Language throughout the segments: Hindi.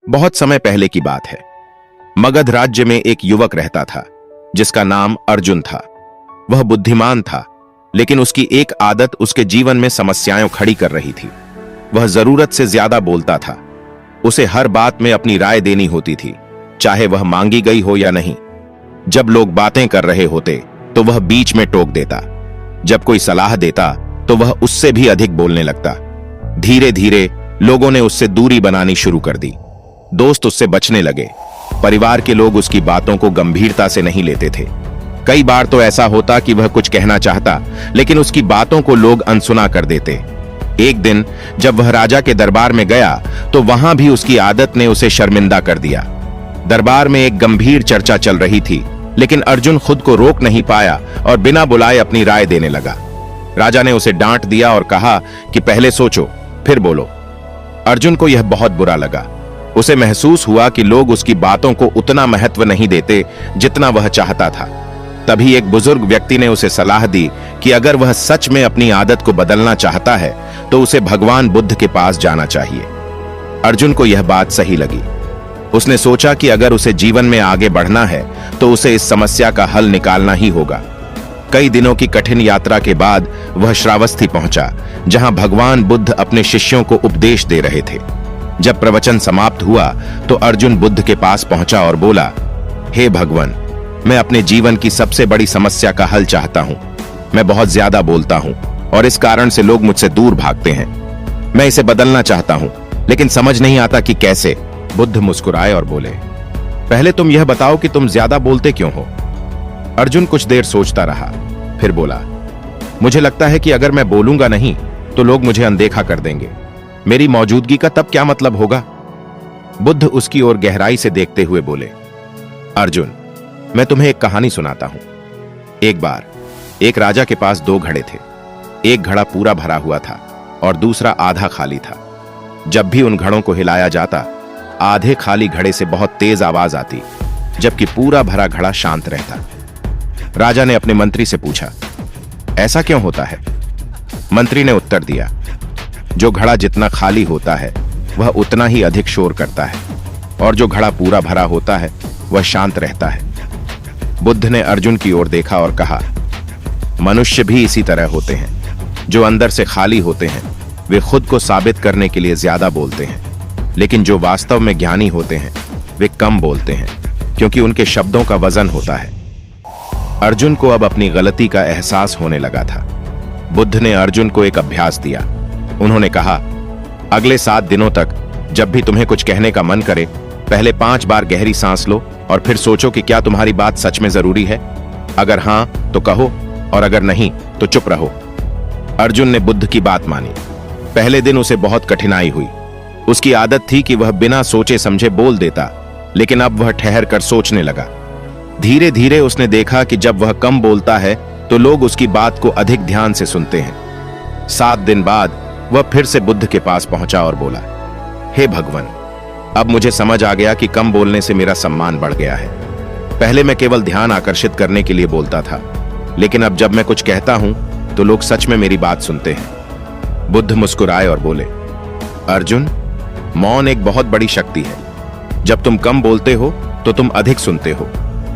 बहुत समय पहले की बात है। मगध राज्य में एक युवक रहता था जिसका नाम अर्जुन था। वह बुद्धिमान था, लेकिन उसकी एक आदत उसके जीवन में समस्याएं खड़ी कर रही थी। वह जरूरत से ज्यादा बोलता था। उसे हर बात में अपनी राय देनी होती थी, चाहे वह मांगी गई हो या नहीं। जब लोग बातें कर रहे होते तो वह बीच में टोक देता। जब कोई सलाह देता तो वह उससे भी अधिक बोलने लगता। धीरे धीरे लोगों ने उससे दूरी बनानी शुरू कर दी। दोस्त उससे बचने लगे। परिवार के लोग उसकी बातों को गंभीरता से नहीं लेते थे। कई बार तो ऐसा होता कि वह कुछ कहना चाहता, लेकिन उसकी बातों को लोग अनसुना कर देते। एक दिन जब वह राजा के दरबार में गया तो वहां भी उसकी आदत ने उसे शर्मिंदा कर दिया। दरबार में एक गंभीर चर्चा चल रही थी, लेकिन अर्जुन खुद को रोक नहीं पाया और बिना बुलाए अपनी राय देने लगा। राजा ने उसे डांट दिया और कहा कि पहले सोचो फिर बोलो। अर्जुन को यह बहुत बुरा लगा। उसे महसूस हुआ कि लोग उसकी बातों को उतना महत्व नहीं देते जितना वह चाहता था। तभी एक बुजुर्ग व्यक्ति ने उसे सलाह दी कि अगर वह सच में अपनी आदत को बदलना चाहता है तो उसे भगवान बुद्ध के पास जाना चाहिए। अर्जुन को यह बात सही लगी। उसने सोचा कि अगर उसे जीवन में आगे बढ़ना है तो उसे इस समस्या का हल निकालना ही होगा। कई दिनों की कठिन यात्रा के बाद वह श्रावस्ती पहुंचा, जहां भगवान बुद्ध अपने शिष्यों को उपदेश दे रहे थे। जब प्रवचन समाप्त हुआ तो अर्जुन बुद्ध के पास पहुंचा और बोला, हे भगवान, मैं अपने जीवन की सबसे बड़ी समस्या का हल चाहता हूं। मैं बहुत ज्यादा बोलता हूं और इस कारण से लोग मुझसे दूर भागते हैं। मैं इसे बदलना चाहता हूं, लेकिन समझ नहीं आता कि कैसे। बुद्ध मुस्कुराए और बोले, पहले तुम यह बताओ कि तुम ज्यादा बोलते क्यों हो। अर्जुन कुछ देर सोचता रहा, फिर बोला, मुझे लगता है कि अगर मैं बोलूंगा नहीं तो लोग मुझे अनदेखा कर देंगे। मेरी मौजूदगी का तब क्या मतलब होगा। बुद्ध उसकी ओर गहराई से देखते हुए बोले, अर्जुन, मैं तुम्हें एक कहानी सुनाता हूं। एक बार एक राजा के पास दो घड़े थे। एक घड़ा पूरा भरा हुआ था और दूसरा आधा खाली था। जब भी उन घड़ों को हिलाया जाता, आधे खाली घड़े से बहुत तेज आवाज आती, जबकि पूरा भरा घड़ा शांत रहता। राजा ने अपने मंत्री से पूछा, ऐसा क्यों होता है। मंत्री ने उत्तर दिया, जो घड़ा जितना खाली होता है वह उतना ही अधिक शोर करता है, और जो घड़ा पूरा भरा होता है वह शांत रहता है। बुद्ध ने अर्जुन की ओर देखा और कहा, मनुष्य भी इसी तरह होते हैं। जो अंदर से खाली होते हैं वे खुद को साबित करने के लिए ज्यादा बोलते हैं, लेकिन जो वास्तव में ज्ञानी होते हैं वे कम बोलते हैं, क्योंकि उनके शब्दों का वजन होता है। अर्जुन को अब अपनी गलती का एहसास होने लगा था। बुद्ध ने अर्जुन को एक अभ्यास दिया। उन्होंने कहा, अगले 7 दिनों तक जब भी तुम्हें कुछ कहने का मन करे, पहले 5 बार गहरी सांस लो और फिर सोचो कि क्या तुम्हारी बात सच में जरूरी है। अगर हां तो कहो, और अगर नहीं तो चुप रहो। अर्जुन ने बुद्ध की बात मानी। पहले दिन उसे बहुत कठिनाई हुई। उसकी आदत थी कि वह बिना सोचे समझे बोल देता, लेकिन अब वह ठहर कर सोचने लगा। धीरे धीरे उसने देखा कि जब वह कम बोलता है तो लोग उसकी बात को अधिक ध्यान से सुनते हैं। 7 दिन बाद वह फिर से बुद्ध के पास पहुंचा और बोला, हे भगवान, अब मुझे समझ आ गया कि कम बोलने से मेरा सम्मान बढ़ गया है। पहले मैं केवल ध्यान आकर्षित करने के लिए बोलता था, लेकिन अब जब मैं कुछ कहता हूं तो लोग सच में मेरी बात सुनते हैं। बुद्ध मुस्कुराए और बोले, अर्जुन, मौन एक बहुत बड़ी शक्ति है। जब तुम कम बोलते हो तो तुम अधिक सुनते हो,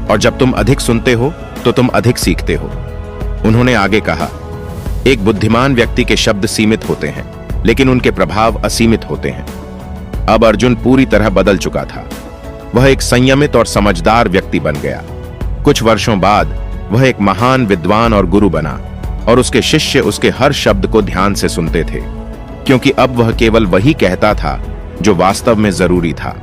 और जब तुम अधिक सुनते हो तो तुम अधिक सीखते हो। उन्होंने आगे कहा, एक बुद्धिमान व्यक्ति के शब्द सीमित होते हैं, लेकिन उनके प्रभाव असीमित होते हैं। अब अर्जुन पूरी तरह बदल चुका था। वह एक संयमित और समझदार व्यक्ति बन गया। कुछ वर्षों बाद वह एक महान विद्वान और गुरु बना, और उसके शिष्य उसके हर शब्द को ध्यान से सुनते थे, क्योंकि अब वह केवल वही कहता था जो वास्तव में जरूरी था।